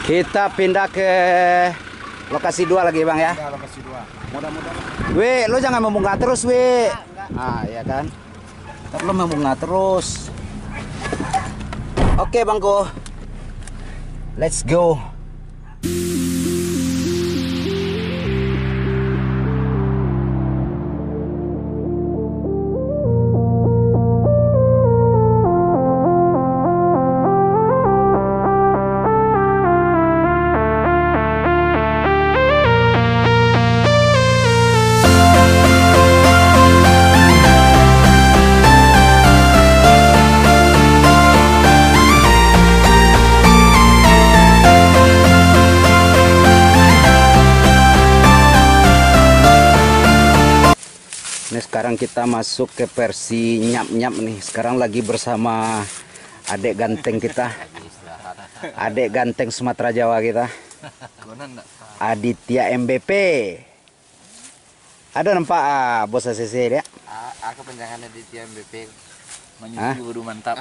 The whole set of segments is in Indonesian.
Kita pindah ke lokasi 2 lagi bang ya. Ya, lokasi 2. Mudah-mudahan. Weh, lo jangan membungkuk terus weh. Ah ya kan. Ntar lo membungkuk terus. Oke bangku. Let's go. Ini sekarang kita masuk ke versi nyap-nyap nih. Sekarang lagi bersama adik ganteng kita. Adik ganteng Sumatera Jawa kita. Aditya MVP. Ada nampak bos ACC dia? Aku penjangan Aditya MVP. Menyusul guru mantap.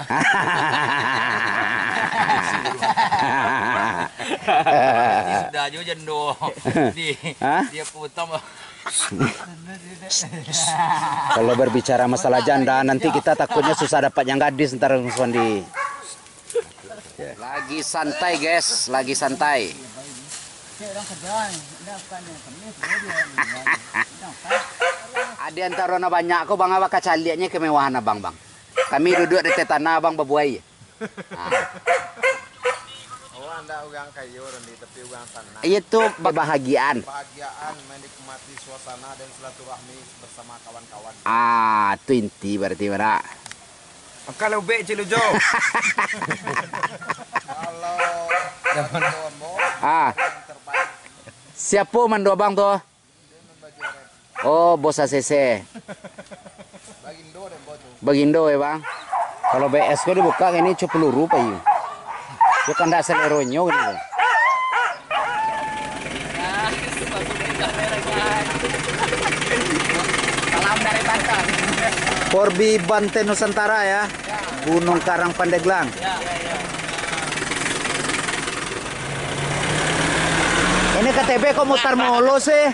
Sudah aja jendo. Dia putam. Kalau berbicara masalah janda, nanti kita takutnya susah dapat yang gadis ntar Suandi. Lagi santai guys, lagi santai. Ada antara banyak kok bang apa kacaliannya kemewahan abang bang. Kami duduk di tetana abang babuai. Anda ugang kayu dan di tepi ugang tanah. Itu kebahagiaan. Kebahagiaan menikmati suasana dan silaturahmi bersama kawan-kawan. Itu inti berarti mana? Kalau be Cilujo. Kalau Mandomo yang terbaik Siapa mando abang tuh? Oh, bos ACC. Bagindo dan Boto. Bagindo ya bang. Kalau BS kok dibuka ini cuma peluru pak yuk. Bukan dasar eronyo gitu. Salam dari Banten. Porbi Banten Nusantara ya. Gunung Karang Pandeglang. Ini KTP kok mutar mulu sih?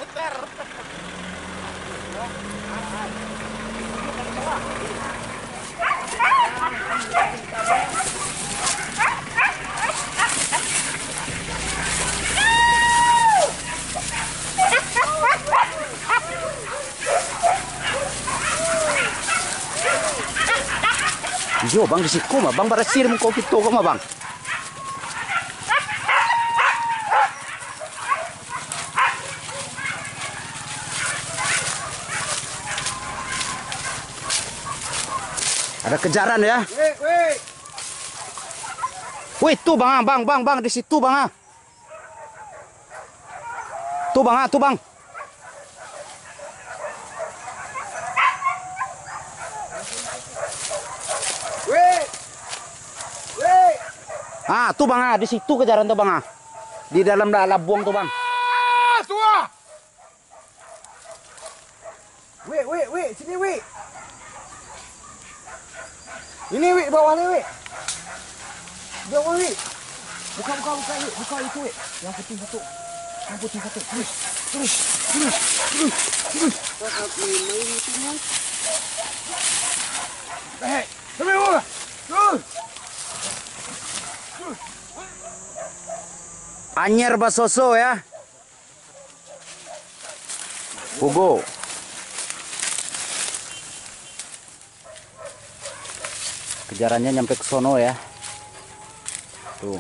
Jo bang di siku mah bang barasir mo ko kito ka mah bang. Ada kejaran ya. Wih tuh bang di situ bang. Tuh bang. Tuh bang, di situ kejaran tuh bang. Di dalam labuang tuh bang. Tua. Sini Ini bawah nih Bawah Buka itu Yang putih satu. Terus. Anyer Basoso ya. Hugo. Kejarannya nyampe ke sono ya. Tuh.